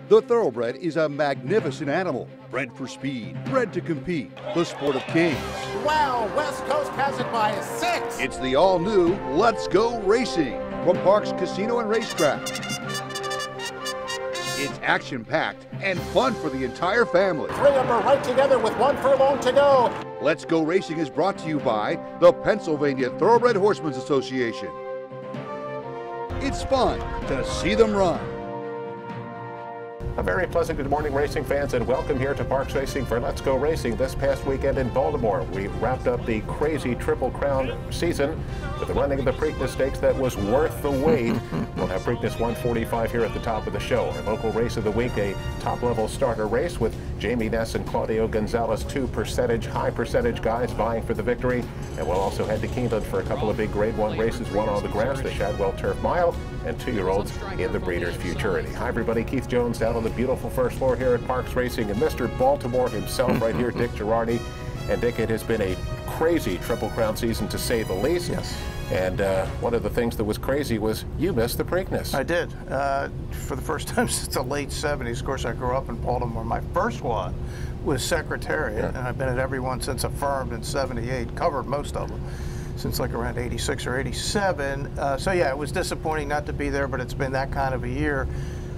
The thoroughbred is a magnificent animal, bred for speed, bred to compete, the sport of kings. Wow, West Coast has it by 6. It's the all-new Let's Go Racing from Parks Casino and Racetrack. It's action-packed and fun for the entire family. 3 of them are right together with 1 furlong to go. Let's Go Racing is brought to you by the Pennsylvania Thoroughbred Horsemen's Association. It's fun to see them run. A very pleasant good morning, racing fans, and welcome here to Parks Racing for Let's Go Racing. This past weekend in Baltimore, we wrapped up the crazy Triple Crown season with the running of the Preakness Stakes that was worth the wait. We'll have Preakness 145 here at the top of the show. Our local race of the week, a top-level starter race with Jamie Ness and Claudio Gonzalez, 2 high percentage guys vying for the victory. And we'll also head to Keeneland for a couple of big Grade 1 races, one on the grass, the Shadwell Turf Mile, and 2-year-olds in the Breeders' Futurity. Hi, everybody. Keith Jones down on the beautiful first floor here at Parks Racing, and Mr. Baltimore himself right here, Dick Girardi. And Dick, it has been a crazy Triple Crown season, to say the least. Yes. And one of the things that was crazy was you missed the Preakness. I did. For the first time since the late 70s. Of course, I grew up in Baltimore. My first one was Secretariat, and I've been at every one since Affirmed in 78, covered most of them since like around 86 or 87. So yeah, it was disappointing not to be there, but it's been that kind of a year.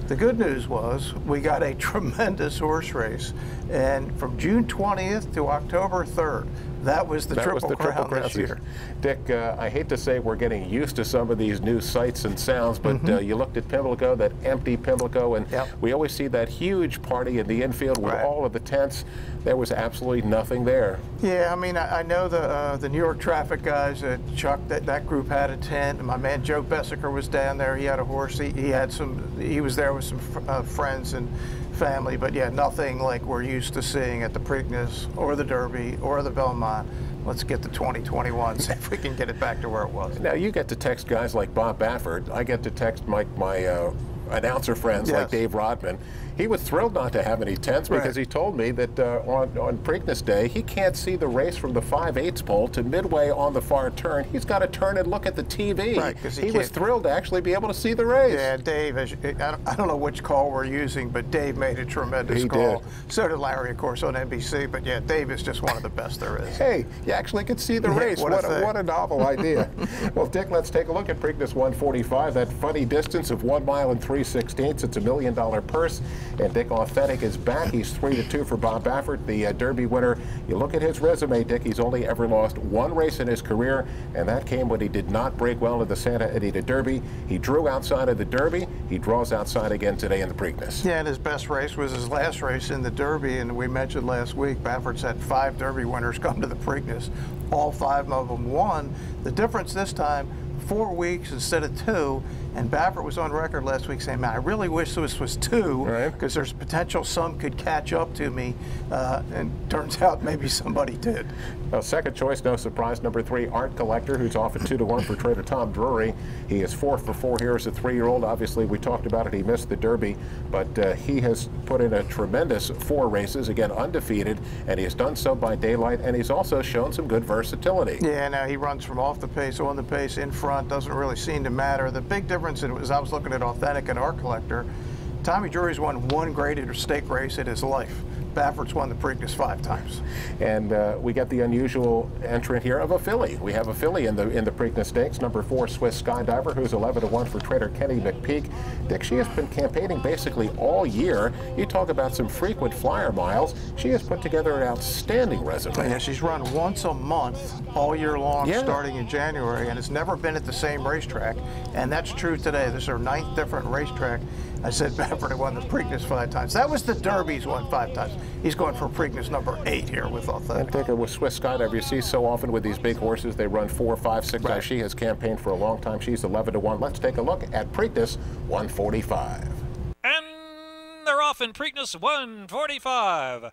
The good news was we got a tremendous horse race, and from June 20th to October 3rd, that was the Triple Crown this year. Dick, I hate to say we're getting used to some of these new sights and sounds, but you looked at Pimlico, that empty Pimlico, and we always see that huge party in the infield with all of the tents. There was absolutely nothing there. Yeah, I mean, I know the New York traffic guys, Chuck, that group had a tent, and my man Joe Bessiker was down there. He had a horse. He was there with some friends and family, but yeah, nothing like we're used to seeing at the Preakness or the Derby or the Belmont. Let's get to 2021, see if we can get it back to where it was. Now, you get to text guys like Bob Baffert. I get to text my announcer friends like Dave Rodman. He was thrilled not to have any tents because he told me that on Preakness Day, he can't see the race from the 5/8 pole to midway on the far turn. He's got to turn and look at the TV. Right, because he was thrilled to actually be able to see the race. Yeah, Dave, I don't know which call we're using, but Dave made a tremendous call. So did Larry, of course, on NBC. But yeah, Dave is just one of the best there is. Hey, you actually could see the race. What a novel idea. Well, Dick, let's take a look at Preakness 145. That funny distance of 1 mile and 3/16. It's $1 million purse. And Dick Authentic is back. He's 3-2 for Bob Baffert, the Derby winner. You look at his resume, Dick, he's only ever lost 1 race in his career, and that came when he did not break well in the Santa Anita Derby. He drew outside of the Derby. He draws outside again today in the Preakness. Yeah, and his best race was his last race in the Derby, and we mentioned last week, Baffert's had 5 Derby winners come to the Preakness. All 5 of them won. The difference this time, 4 weeks instead of 2, and Baffert was on record last week saying, man, I really wish this was 2 because there's potential some could catch up to me, and turns out maybe somebody did. Well, second choice, no surprise, number 3, Art Collector, who's off at 2-1 for trader Tom Drury. He is 4 for 4 here as a 3-year-old. Obviously, we talked about it. He missed the Derby, but he has put in a tremendous 4 races, again, undefeated, and he has done so by daylight, and he's also shown some good versatility. Yeah, now he runs from off the pace, on the pace, in front, doesn't really seem to matter. The big difference is I was looking at Authentic and Art Collector. Tommy Drury's won 1 graded or stake race in his life. Baffert's won the Preakness 5 times. And we get the unusual entrant here of a filly. We have a filly in the Preakness Stakes, number 4, Swiss Skydiver, who's 11-1 for trader Kenny McPeak. Dick, she has been campaigning basically all year. You talk about some frequent flyer miles. She has put together an outstanding resume. Yeah, she's run once a month all year long, starting in January, and has never been at the same racetrack. And that's true today. This is her 9th different racetrack. I said Baffert had won the Preakness 5 times. That was the Derby's won 5 times. He's going for Preakness number 8 here with Authentic. I think with Swiss Skydiver, you see so often with these big horses, they run 4, 5, 6. She has campaigned for a long time. She's 11-1. Let's take a look at Preakness 145. And they're off in Preakness 145.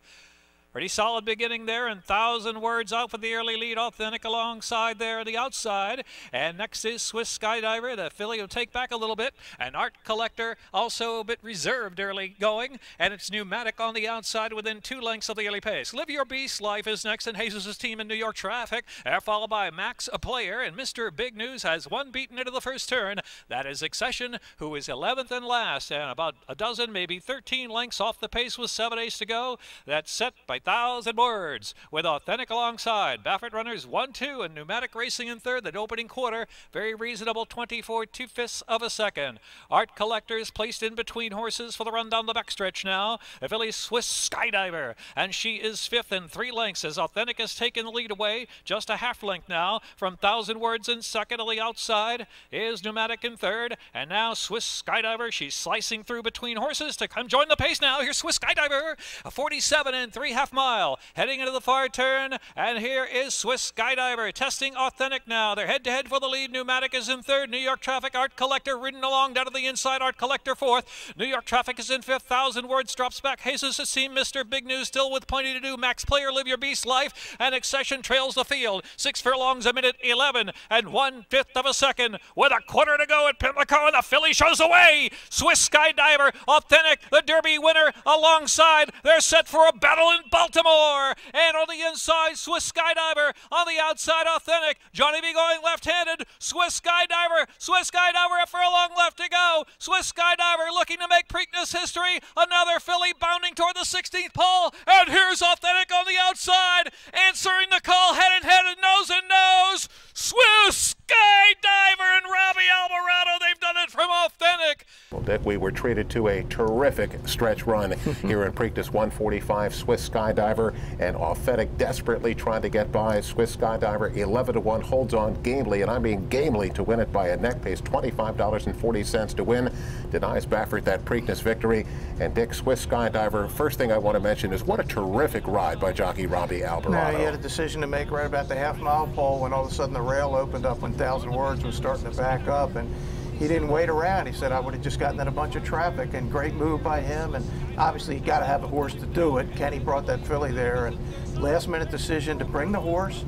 Pretty solid beginning there, and 1,000 Words out for the early lead. Authentic alongside there on the outside. And next is Swiss Skydiver. The filly will take back a little bit. And Art Collector also a bit reserved early going. And it's Pneumatic on the outside within 2 lengths of the early pace. Live Your Beast Life is next, and Jesus' team in New York Traffic. They're followed by Max a Player, and Mr. Big News has 1 beaten into the first turn. That is Accession, who is 11th and last, and about a dozen, maybe 13 lengths off the pace with 7 days to go. That's set by 1,000 Words with Authentic alongside. Baffert runners 1-2 and Pneumatic racing in third. That opening quarter, very reasonable 24 2/5 of a second. Art Collectors placed in between horses for the run down the backstretch now. The filly Swiss Skydiver, and she is 5th in 3 lengths as Authentic has taken the lead away. Just a half length now from 1,000 Words in second. On the outside is Pneumatic in third, and now Swiss Skydiver. She's slicing through between horses to come join the pace now. Here's Swiss Skydiver, a 47 and 3/2 mile, heading into the far turn, and here is Swiss Skydiver testing Authentic now. They're head-to-head for the lead. Pneumatic is in third. New York Traffic, Art Collector ridden along down to the inside. Art Collector 4th. New York Traffic is in 5th. 1,000 Words drops back. Jesus has seen Mr. Big News still with plenty to do. Max Player, Live Your Beast Life, and Accession trails the field. 6 furlongs a minute 11 and 1/5 of a second with a quarter to go at Pimlico, and the filly shows away. Swiss Skydiver, Authentic, the Derby winner alongside. They're set for a battle in Baltimore, and on the inside Swiss Skydiver, on the outside Authentic. Johnny B going left-handed. Swiss Skydiver a furlong left to go. Swiss Skydiver looking to make Preakness history. Another filly bounding toward the 16th pole, and here's Authentic on the outside, answering the call head and head and nose. Swiss Skydiver and Robbie Alvarado, they've done it from Authentic. Well, Dick, we were treated to a terrific stretch run here in Preakness 145. Swiss Skydiver and Authentic desperately trying to get by. Swiss Skydiver 11-1 holds on gamely, and I mean gamely, to win it by a neck pace. $25.40 to win. Denies Baffert that Preakness victory. And Dick, Swiss Skydiver, first thing I want to mention is what a terrific ride by jockey Robbie Alvarado. Now, he had a decision to make right about the half-mile pole when all of a sudden the rail opened up when 1,000 Words was starting to back up, and he didn't wait around. He said, I would have just gotten in a bunch of traffic, and great move by him. And obviously, you got to have a horse to do it. Kenny brought that filly there, and last-minute decision to bring the horse,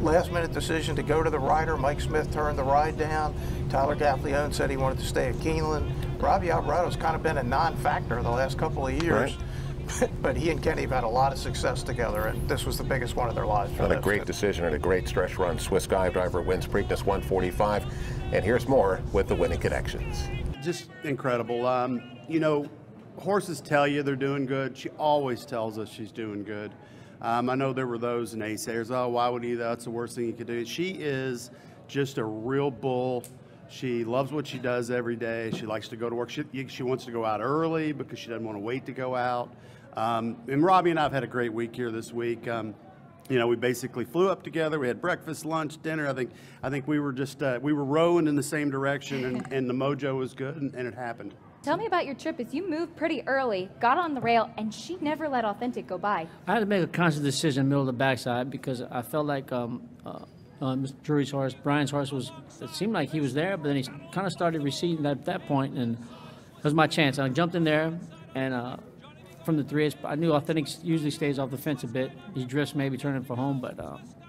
last-minute decision to go to the rider. Mike Smith turned the ride down. Tyler Gaffleone said he wanted to stay at Keeneland. Robbie Alvarado's kind of been a non-factor the last couple of years. Right. But he and Kenny have had a lot of success together, and this was the biggest one of their lives. A great decision and a great stretch run. Swiss Skydiver wins Preakness 145. And here's more with the winning connections. Just incredible. You know, horses tell you they're doing good. She always tells us she's doing good. I know there were those naysayers, oh, why would he? That's the worst thing he could do. She is just a real bull. She loves what she does every day. She likes to go to work. She wants to go out early because she doesn't want to wait to go out. And Robbie and I have had a great week here this week. You know, we basically flew up together. We had breakfast, lunch, dinner. I think we were just we were rowing in the same direction, and the mojo was good, and it happened. Tell me about your trip. As you moved pretty early, got on the rail, and she never let Authentic go by. I had to make a conscious decision in the middle of the backside because I felt like Mr. Drury's horse, Brian's horse, it seemed like he was there, but then he kind of started receding at that point, and it was my chance. I jumped in there, and from the 3-8, I knew Authentic usually stays off the fence a bit. He drifts, maybe turning for home, but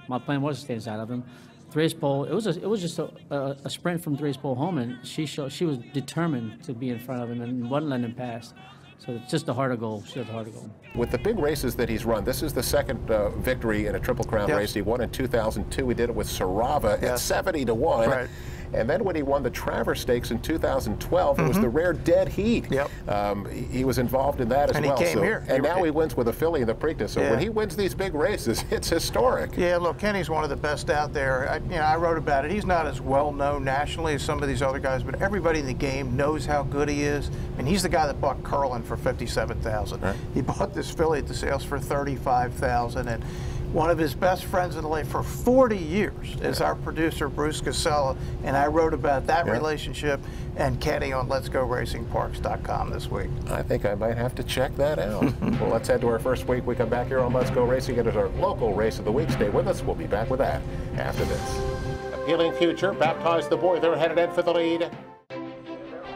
my plan was to stay inside of him. 3-8 pole, it was just a sprint from 3-8 pole home, and she was determined to be in front of him and wasn't letting him pass. So it's just a harder goal. She has a harder goal. With the big races that he's run, this is the second victory in a Triple Crown race. He won in 2002. He did it with Sarava at 70-1. Right. And then when he won the Travers Stakes in 2012, it was the rare dead heat. He was involved in that as well. And he came here. And now he wins with a filly in the Preakness. So when he wins these big races, it's historic. Yeah, look, Kenny's one of the best out there. I wrote about it. He's not as well known nationally as some of these other guys, but everybody in the game knows how good he is. And he's the guy that bought Curlin for $57,000. Right. He bought this filly at the sales for $35,000, and one of his best friends in life for 40 years is our producer, Bruce Casella, and I wrote about that relationship and Kenny on Let'sGoRacingParks.com this week. I think I might have to check that out. Well, let's head to our first week. We come back here on Let's Go Racing. It is our local race of the week. Stay with us. We'll be back with that after this. Appealing Future, baptize the boy. They're headed in for the lead.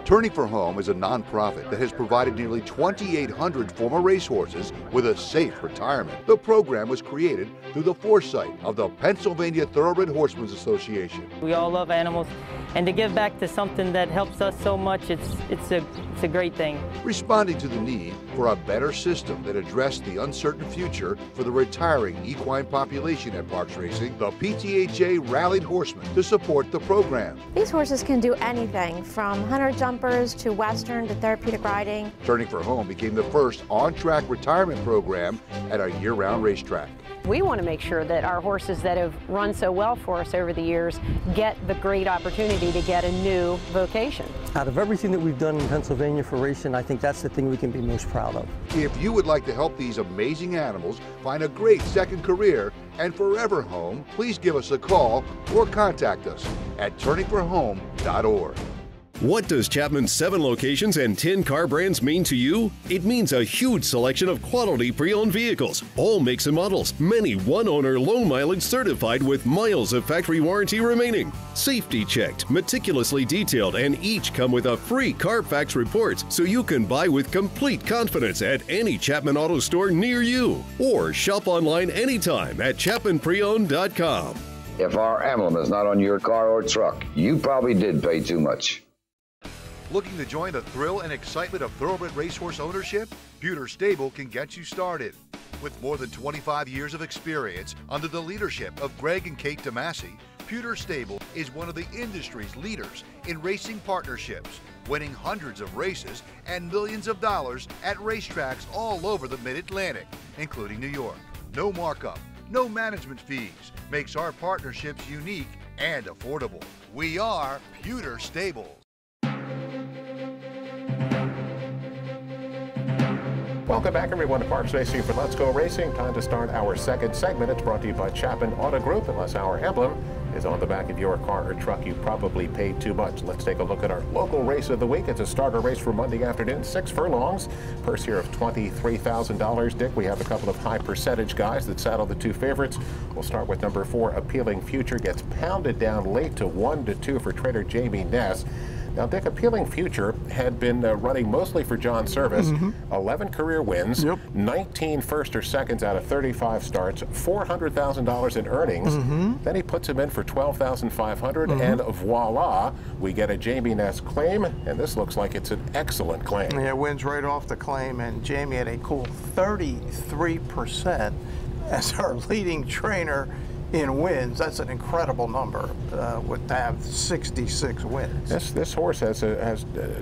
Turning for Home is a nonprofit that has provided nearly 2,800 former racehorses with a safe retirement. The program was created through the foresight of the Pennsylvania Thoroughbred Horsemen's Association. We all love animals, and to give back to something that helps us so much, it's a great thing. Responding to the need for a better system that addressed the uncertain future for the retiring equine population at Parks Racing, the PTHA rallied horsemen to support the program. These horses can do anything from hunter jumpers to western to therapeutic riding. Turning for Home became the first on-track retirement program at a year-round racetrack. We want to make sure that our horses that have run so well for us over the years get the great opportunity to get a new vocation. Out of everything that we've done in Pennsylvania for racing, I think that's the thing we can be most proud of. If you would like to help these amazing animals find a great second career and forever home, please give us a call or contact us at turningforhome.org. What does Chapman's 7 locations and 10 car brands mean to you? It means a huge selection of quality pre-owned vehicles, all makes and models, many one-owner low mileage certified with miles of factory warranty remaining. Safety checked, meticulously detailed, and each come with a free Carfax report so you can buy with complete confidence at any Chapman Auto store near you. Or shop online anytime at ChapmanPreowned.com. If our emblem is not on your car or truck, you probably did pay too much. Looking to join the thrill and excitement of thoroughbred racehorse ownership? Pewter Stable can get you started. With more than 25 years of experience under the leadership of Greg and Kate DeMasi, Pewter Stable is one of the industry's leaders in racing partnerships, winning hundreds of races and millions of dollars at racetracks all over the Mid-Atlantic, including New York. No markup, no management fees makes our partnerships unique and affordable. We are Pewter Stable. Welcome back, everyone, to Parks Racing for Let's Go Racing. Time to start our second segment. It's brought to you by Chapman Auto Group. Unless our emblem is on the back of your car or truck, you probably paid too much. Let's take a look at our local race of the week. It's a starter race for Monday afternoon, 6 furlongs. Purse here of $23,000. Dick, we have a couple of high percentage guys that saddle the 2 favorites. We'll start with number 4, Appealing Future. Gets pounded down late to 1-2 for trainer Jamie Ness. Now, Dick, Appealing Future had been running mostly for John Service. 11 career wins, 19 first or seconds out of 35 starts, $400,000 in earnings. Then he puts him in for $12,500, and voila, we get a Jamie Ness claim, and this looks like it's an excellent claim. Yeah, wins right off the claim, and Jamie had a cool 33% as our leading trainer in wins. That's an incredible number to have 66 wins. This horse has a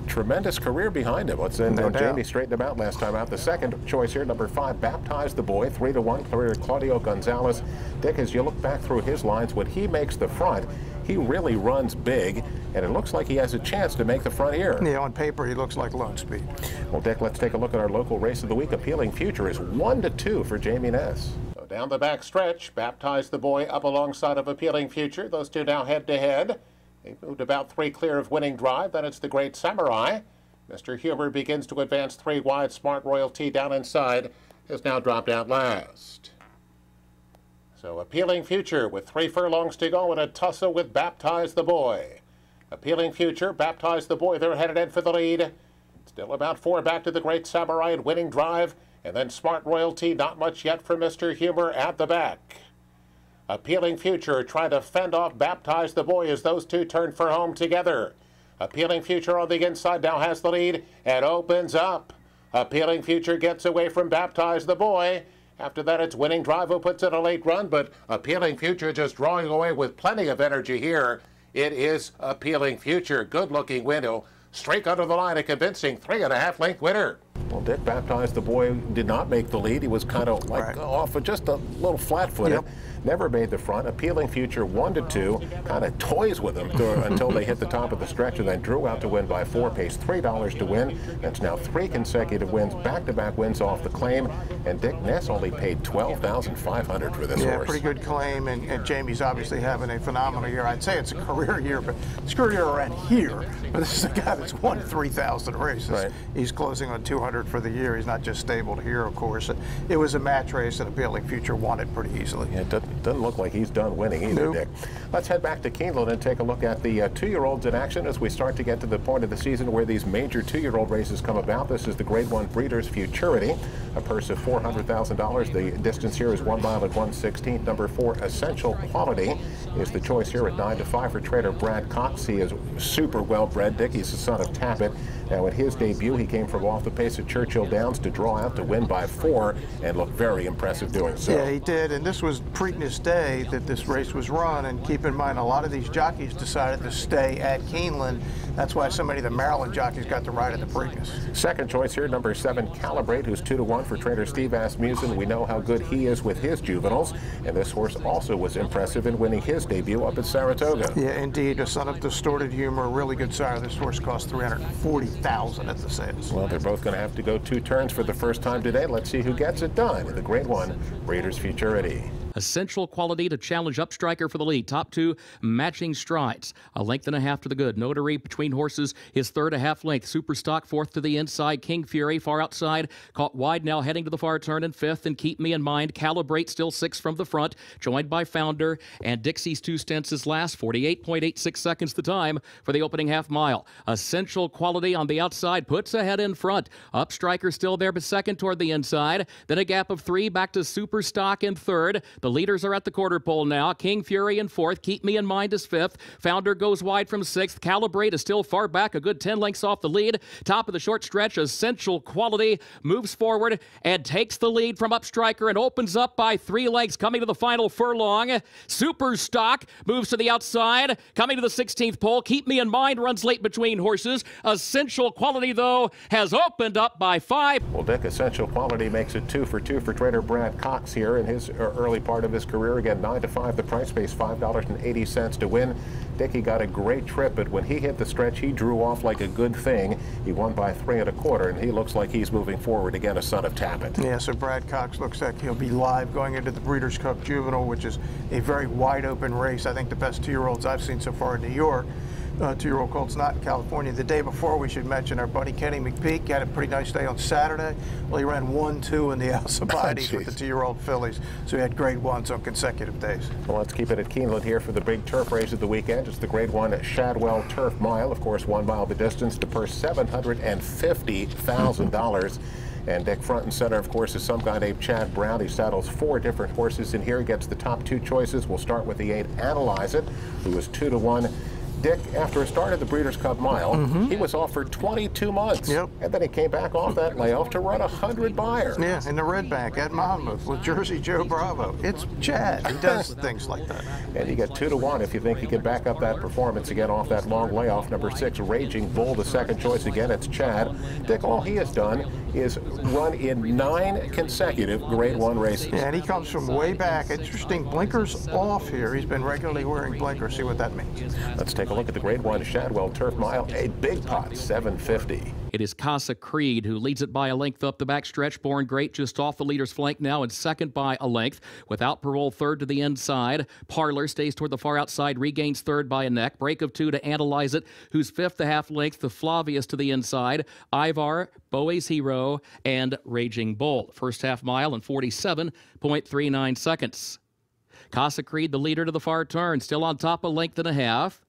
tremendous career behind him. Jamie straightened him out last time out. The second choice here, number 5, Baptize the Boy, 3-1, Claudio Gonzalez. Dick, as you look back through his lines, when he makes the front, he really runs big, and it looks like he has a chance to make the front here. Yeah, on paper, he looks like Lone Speed. Well, Dick, let's take a look at our local race of the week. Appealing Future is 1-2 for Jamie Ness. So down the back stretch, Baptize the Boy up alongside of Appealing Future. Those two now head-to-head. They've moved about 3 clear of Winning Drive. Then it's the Great Samurai. Mr. Huber begins to advance 3 wide. Smart Royalty down inside has now dropped out last. So Appealing Future with 3 furlongs to go and a tussle with Baptize the Boy. Appealing Future, Baptize the Boy, they're headed in for the lead. Still about 4 back to the Great Samurai and Winning Drive. And then Smart Royalty, not much yet for Mr. Huber at the back. Appealing Future trying to fend off Baptize the Boy as those two turn for home together. Appealing Future on the inside now has the lead and opens up. Appealing Future gets away from Baptize the Boy. After that, it's Winning Drive who puts in a late run, but Appealing Future just drawing away with plenty of energy here. It is Appealing Future. Good-looking win. He'll streak under the line, a convincing 3.5-length winner. Well, Dick, Baptize the Boy did not make the lead. He was kind of like off of just a little flat-footed. Never made the front. Appealing Future 1-2, kind of toys with him until they hit the top of the stretch and then drew out to win by 4, pays $3 to win. That's now 3 consecutive wins, back-to-back wins off the claim. And Dick Ness only paid $12,500 for this horse. Yeah, pretty good claim, and Jamie's obviously having a phenomenal year. I'd say it's a career year, but his career around here. But this is a guy that's won 3,000 races. He's closing on 200 200 for the year. He's not just stable here, of course. It was a match race, and Appealing Future won it pretty easily. Yeah, it doesn't look like he's done winning either, Nope. Dick. Let's head back to Keeneland and take a look at the 2-year-olds in action as we start to get to the point of the season where these major 2-year-old races come about. This is the Grade 1 Breeders' Futurity, a purse of $400,000. The distance here is 1 mile and 1/16. Number 4, Essential Quality, is the choice here at 9 to 5 for trainer Brad Cox. He is super well bred, Dick. He's the son of Tappet. Now, in his debut, he came from off the pace at Churchill Downs to draw out to win by 4 and looked very impressive doing so. Yeah, he did, and this was Preakness Day that this race was run, and keep in mind, a lot of these jockeys decided to stay at Keeneland. That's why so many of the Maryland jockeys got to ride at the Preakness. Second choice here, number 7, Calibrate, who's 2 to 1 for trainer Steve Asmussen. We know how good he is with his juveniles, and this horse also was impressive in winning his debut up at Saratoga. Yeah, indeed, a son of Distorted Humor, a really good sire. This horse cost $340,000 at the sales. Well, they're both going to have to go 2 turns for the first time today. Let's see who gets it done in the Grade 1 Breeders' Futurity. Essential Quality to challenge Upstriker for the lead. Top 2 matching strides. A length and a half to the good. Notary between horses is third, a half length. Superstock fourth to the inside. King Fury far outside. Caught wide now heading to the far turn in fifth. And Keep Me in Mind. Calibrate still 6 from the front. Joined by Founder. And Dixie's 2 stints is last. 48.86 seconds the time for the opening half mile. Essential Quality on the outside puts ahead in front. Upstriker still there but second toward the inside. Then a gap of 3 back to Superstock in third. The leaders are at the quarter pole now. King Fury in fourth. Keep Me in Mind is fifth. Founder goes wide from sixth. Calibrate is still far back, a good 10 lengths off the lead. Top of the short stretch, Essential Quality moves forward and takes the lead from Upstriker and opens up by 3 lengths coming to the final furlong. Superstock moves to the outside, coming to the 16th pole. Keep Me in Mind runs late between horses. Essential Quality, though, has opened up by 5. Well, Dick, Essential Quality makes it 2 for 2 for trainer Brad Cox here in his early part of his career. Again, 9 to 5, the price pays $5.80 to win. Dick, he got a great trip, but when he hit the stretch, he drew off like a good thing. He won by 3 1/4, and he looks like he's moving forward again, a son of Tappet. Yeah, so Brad Cox looks like he'll be live going into the Breeders' Cup Juvenile, which is a very wide open race. I think the best 2-year-olds I've seen so far in New York. 2-year-old colts not in California. The day before, we should mention our buddy Kenny McPeak had a pretty nice day on Saturday. Well, he ran 1-2 in the Alcibiades with the 2-year-old fillies, so he had Grade 1s on consecutive days. Well, let's keep it at Keeneland here for the big turf race of the weekend. It's the Grade 1 Shadwell Turf Mile. Of course, 1 mile the distance to purse $750,000. And Dick, front and center, of course, is some guy named Chad Brown. He saddles 4 different horses in here. He gets the top 2 choices. We'll start with the 8, Analyze It, who is 2 to 1. Dick, after a start at the Breeders' Cup Mile, he was off for 22 months. Yep. And then he came back off that layoff to run 100 Buyers. Yeah, in the Red Bank at Monmouth with Jersey Joe Bravo. It's Chad. He does things like that. And you get 2 to 1 if you think he can back up that performance again off that long layoff. Number 6, Raging Bull, the second choice again. It's Chad. Dick, all he has done is run in 9 consecutive Grade 1 races. Yeah, and he comes from way back. Interesting, blinkers off here. He's been regularly wearing blinkers. See what that means. Let's take a look at the Grade 1 Shadwell Turf Mile. A big pot, $750. It is Casa Creed who leads it by a length up the backstretch. Born Great just off the leader's flank now and second by a length. Without Parole third to the inside. Parlor stays toward the far outside, regains third by a neck. Break of 2 to Analyze It, who's fifth a half length. The Flavius to the inside. Ivar, Bowie's Hero, and Raging Bull. First half mile in 47.39 seconds. Casa Creed, the leader to the far turn, still on top a length and a half.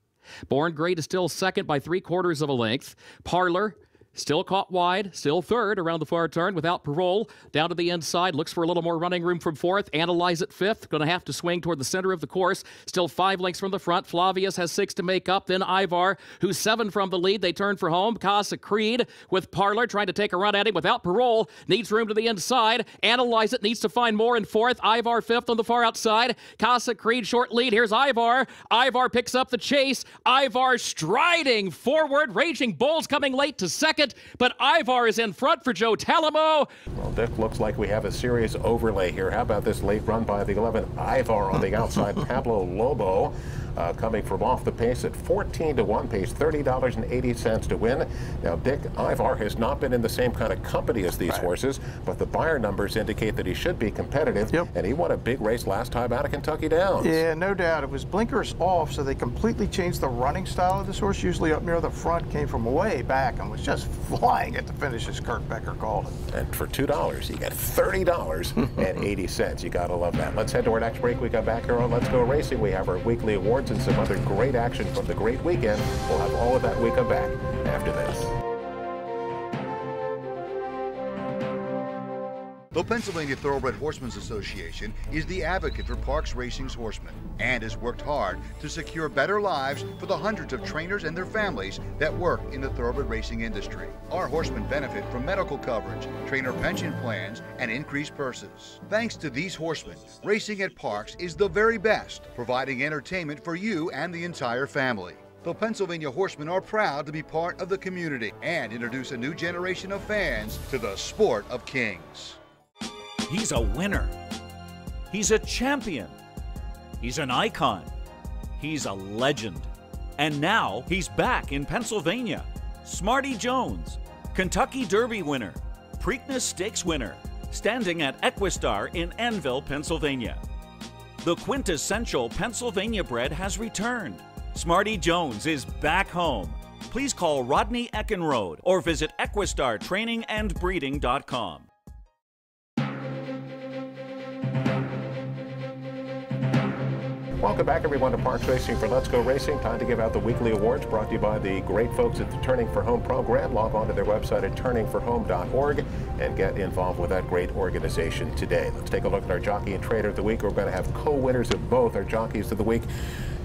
Born Great is still second by 3/4 of a length. Parlor still caught wide, still third around the far turn. Without Parole, down to the inside, looks for a little more running room from fourth. Analyze It fifth, going to have to swing toward the center of the course. Still 5 lengths from the front. Flavius has 6 to make up. Then Ivar, who's 7 from the lead. They turn for home. Casa Creed with Parlor trying to take a run at him. Without Parole, needs room to the inside. Analyze It needs to find more in fourth. Ivar fifth on the far outside. Casa Creed short lead. Here's Ivar. Ivar picks up the chase. Ivar striding forward. Raging Bull's coming late to second. But Ivar is in front for Joe Talamo. Well, Dick, looks like we have a serious overlay here. How about this late run by the 11 Ivar on the outside? Pablo Lobo coming from off the pace at 14 to 1, pays $30.80 to win. Now, Dick, Ivar has not been in the same kind of company as these horses, but the buyer numbers indicate that he should be competitive. And he won a big race last time out of Kentucky Downs. Yeah, no doubt. It was blinkers off, so they completely changed the running style of this horse. Usually up near the front, came from way back and was just flying at the finish, as Kurt Becker called it. And for $2, you get $30.80. You gotta love that. Let's head to our next break. We come back here on Let's Go Racing. We have our weekly awards and some other great action from the great weekend. We'll have all of that when we come back after this. The Pennsylvania Thoroughbred Horsemen's Association is the advocate for Parks Racing's horsemen and has worked hard to secure better lives for the hundreds of trainers and their families that work in the thoroughbred racing industry. Our horsemen benefit from medical coverage, trainer pension plans, and increased purses. Thanks to these horsemen, racing at Parks is the very best, providing entertainment for you and the entire family. The Pennsylvania Horsemen are proud to be part of the community and introduce a new generation of fans to the sport of kings. He's a winner. He's a champion. He's an icon. He's a legend. And now he's back in Pennsylvania. Smarty Jones, Kentucky Derby winner, Preakness Stakes winner, standing at Equistar in Annville, Pennsylvania. The quintessential Pennsylvania bred has returned. Smarty Jones is back home. Please call Rodney Eckenrode or visit EquistarTrainingAndBreeding.com. Welcome back, everyone, to Parks Racing for Let's Go Racing. Time to give out the weekly awards brought to you by the great folks at the Turning for Home program. Log on to their website at turningforhome.org and get involved with that great organization today. Let's take a look at our Jockey and Trainer of the Week. We're going to have co-winners of both our Jockeys of the Week.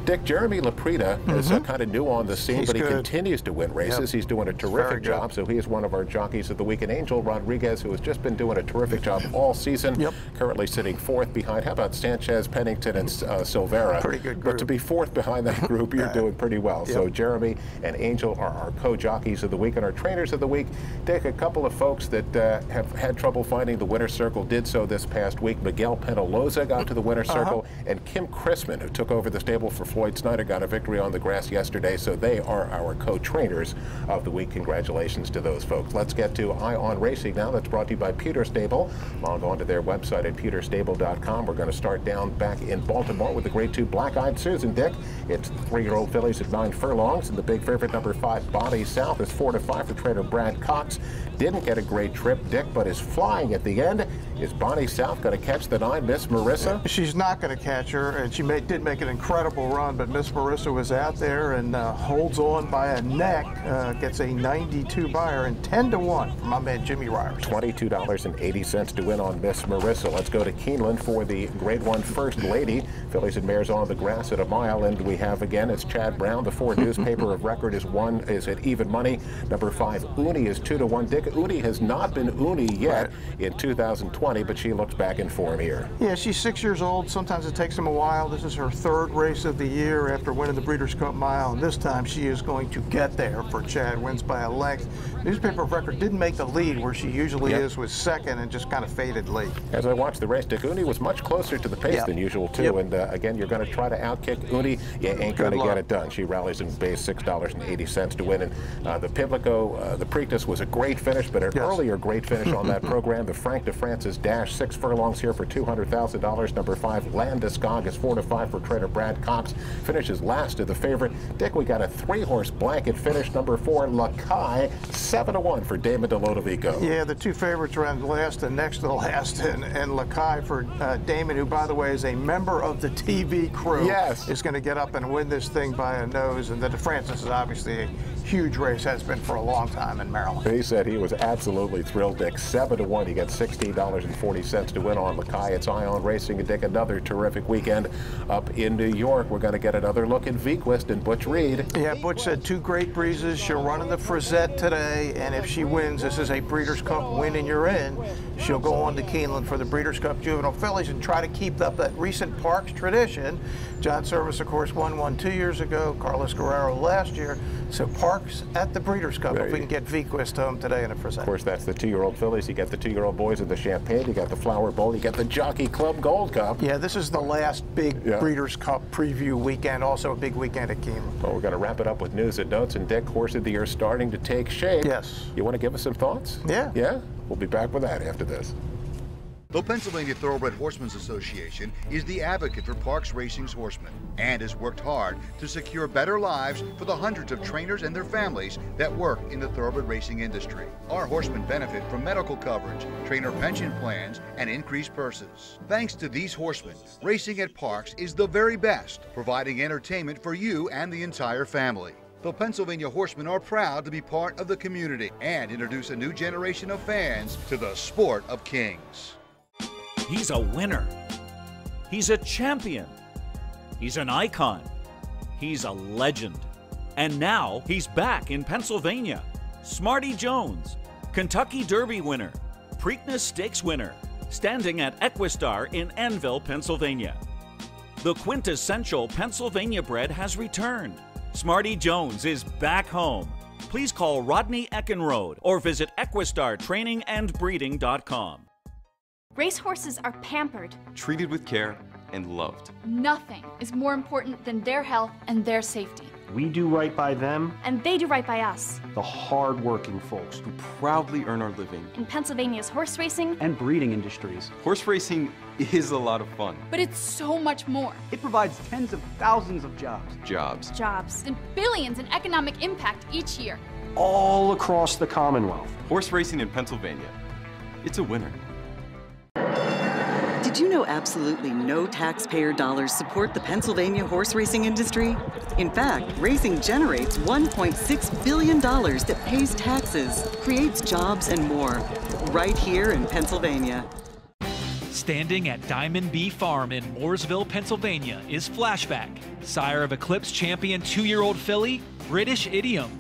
Dick, Jeremy Laprida is kind of new on the scene, but he continues to win races. He's doing a terrific job, so he is one of our Jockeys of the Week. And Angel Rodriguez, who has just been doing a terrific job all season, currently sitting fourth behind, how about Sanchez, Pennington, and Silvera? Pretty good group. But to be fourth behind that group, you're doing pretty well. So Jeremy and Angel are our co-Jockeys of the Week. And our Trainers of the Week, Dick, a couple of folks that have had trouble finding the winner's circle did so this past week. Miguel Penaloza got to the winner's circle, and Kim Chrisman, who took over the stable for Floyd Snyder, got a victory on the grass yesterday, so they are our co-trainers of the week. Congratulations to those folks. Let's get to Eye on Racing now. That's brought to you by Pewter Stable. Log on to their website at pewterstable.com. We're going to start down back in Baltimore with the Grade 2 Black-Eyed Susan, Dick. It's 3-year-old fillies at 9 furlongs, and the big favorite, number 5, Body South, is 4-5 for trainer Brad Cox. Didn't get a great trip, Dick, but is flying at the end. Is Bonnie South going to catch the 9, Miss Marissa? She's not going to catch her, and she did make an incredible run, but Miss Marissa was out there and holds on by a neck, gets a 92 buyer and 10-1 from my man Jimmy Ryers. $22.80 to win on Miss Marissa. Let's go to Keeneland for the Grade 1 First Lady. Fillies and mares on the grass at a mile, and we have again, it's Chad Brown. The 4 newspaper of record is at even money. Number 5, Uni, is 2-1. Dick, Uni has not been Uni yet in 2020, but she looks back in form here. Yeah, she's 6 years old. Sometimes it takes them a while. This is her 3rd race of the year after winning the Breeders' Cup Mile, and this time she is going to get there for Chad. Wins by a length. Newspaper of record didn't make the lead where she usually is, was second and just kind of faded late. As I watched the race, Dick, Uni was much closer to the pace than usual too, and again, you're going to try to outkick Uni. You ain't going to get it done. She rallies in base $6.80 to win, and the Pimlico, the Preakness was a great finish, but an earlier great finish on that program. The Frank de Francis Dash, 6 furlongs here for $200,000. Number 5, Landeskog, is 4-5 for trainer Brad Cox. Finishes last of the favorite. Dick, we got a 3-horse blanket finish. Number 4, Lakai, 7-1 for Damon DeLodovico. Yeah, the 2 favorites ran last and next to last, and Lakai for Damon, who, by the way, is a member of the TV crew, is going to get up and win this thing by a nose. And the de Francis is obviously a huge race, has been for a long time in Maryland. He said he was absolutely thrilled, Dick. 7-1. You get $16.40 to win on Lakai. It's Eye on Racing, and Dick, another terrific weekend up in New York. We're going to get another look at Vequist and Butch Reed. Yeah, Butch said 2 great breezes. She'll run in the Frizette today, and if she wins, this is a Breeders' Cup win and you're in. She'll go on to Keeneland for the Breeders' Cup Juvenile Fillies and try to keep up that recent Parks tradition. John Service, of course, won 2 years ago, Carlos Guerrero last year. So Parks at the Breeders' Cup if we can get Vequist home today in a Frizette. Of course, that's the 2-year-old fillies. You get the 2-year-old boys of the Champagne. You got the Flower Bowl. You get the Jockey Club Gold Cup. Yeah, this is the last big Breeders' Cup preview weekend. Also a big weekend at Keeneland. Well, we're going to wrap it up with news and notes. And Dick, Horse of the Year starting to take shape. Yes. You want to give us some thoughts? Yeah. Yeah? We'll be back with that after this. The Pennsylvania Thoroughbred Horsemen's Association is the advocate for Parks Racing's horsemen and has worked hard to secure better lives for the hundreds of trainers and their families that work in the thoroughbred racing industry. Our horsemen benefit from medical coverage, trainer pension plans, and increased purses. Thanks to these horsemen, racing at Parks is the very best, providing entertainment for you and the entire family. The Pennsylvania Horsemen are proud to be part of the community and introduce a new generation of fans to the sport of kings. He's a winner. He's a champion. He's an icon. He's a legend. And now he's back in Pennsylvania. Smarty Jones, Kentucky Derby winner, Preakness Stakes winner, standing at Equistar in Annville, Pennsylvania. The quintessential Pennsylvania bred has returned. Smarty Jones is back home. Please call Rodney Eckenrode or visit EquistarTrainingAndBreeding.com. Racehorses are pampered, treated with care, and loved. Nothing is more important than their health and their safety. We do right by them, and they do right by us. the hard-working folks Who proudly earn our living. In Pennsylvania's horse racing, and breeding industries. Horse racing is a lot of fun. but it's so much more. It provides tens of thousands of jobs, Jobs and billions in economic impact each year. all across the Commonwealth. Horse racing in Pennsylvania. It's a winner. Did you know absolutely no taxpayer dollars support the Pennsylvania horse racing industry? In fact, racing generates $1.6 billion that pays taxes, creates jobs, and more, right here in Pennsylvania. Standing at Diamond B Farm in Mooresville, Pennsylvania is Flashback, sire of Eclipse champion 2-year-old filly, British Idiom.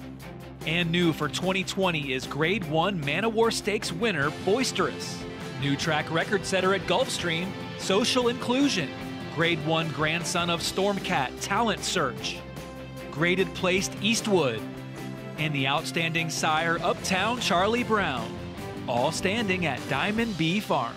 And new for 2020 is Grade 1 Man o' War Stakes winner, Boisterous. New track record setter at Gulfstream, Social Inclusion. Grade 1 grandson of Stormcat, Talent Search. Graded placed Eastwood. And the outstanding sire, Uptown Charlie Brown. All standing at Diamond B Farm.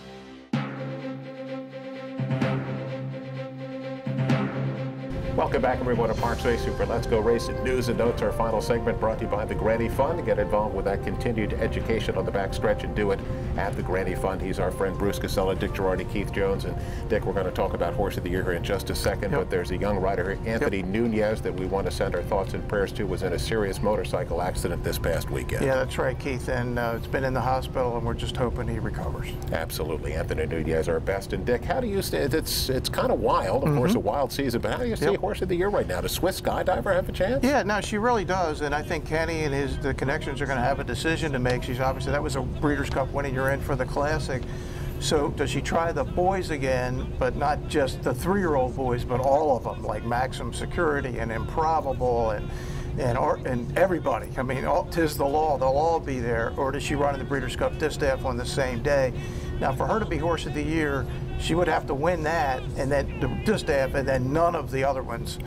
Welcome back, everyone, to Parks Racing for Let's Go Racing News and Notes. Our final segment brought to you by the Granny Fund. Get involved with that continued education on the backstretch and do it at the Granny Fund. He's our friend Bruce Casella, Dick Girardi, Keith Jones. And Dick, we're going to talk about Horse of the Year here in just a second, but there's a young rider, Anthony Nunez, that we want to send our thoughts and prayers to, was in a serious motorcycle accident this past weekend. Yeah, that's right, Keith, and it's been in the hospital, and we're just hoping he recovers. Absolutely. Anthony Nunez, our best. And Dick, how do you see it? It's kind of wild, of course, a wild season, but how do you see Horse of the Year right now? Does Swiss Skydiver have a chance? Yeah, no, she really does, and I think Kenny and the connections are going to have a decision to make. She's obviously, that was a Breeders' Cup winning year in for the Classic. So does she try the boys again, but not just the 3-year-old boys, but all of them, like Maximum Security and Improbable and everybody? I mean, tis the law, they'll all be there. Or does she run in the Breeders' Cup Distaff on the same day? Now, for her to be Horse of the Year, she would have to win that, and then the Distaff, and then none of the other ones,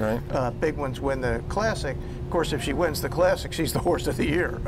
big ones, win the Classic. Of course, if she wins the Classic, she's the Horse of the Year.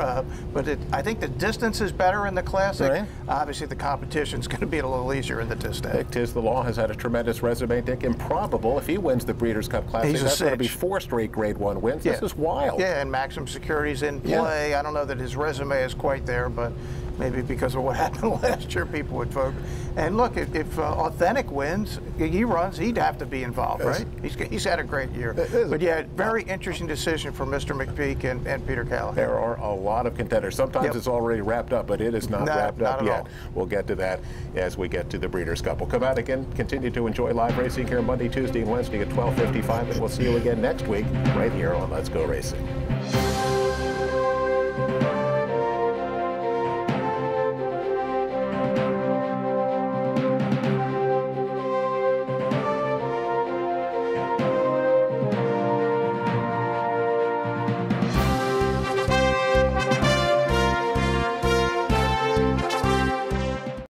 But I think the distance is better in the Classic. Obviously, the competition's going to be a little easier in the Distaff. Dick, tis the law, has had a tremendous resume. Dick, Improbable, if he wins the Breeders' Cup Classic, that's going to be 4 straight Grade 1 wins. This is wild. Yeah, and Maximum Security's in play. I don't know that his resume is quite there, but maybe because of what happened last year, people would vote. And look, if Authentic wins, he runs, he'd have to be involved, right? He's had a great year. But yeah, very interesting decision for Mr. McPeak and Peter Callahan. There are a lot of contenders. Sometimes it's already wrapped up, but it is not wrapped up yet. All. We'll get to that as we get to the Breeders' Cup. We'll come out again, continue to enjoy live racing here Monday, Tuesday, and Wednesday at 12:55, and we'll see you again next week right here on Let's Go Racing.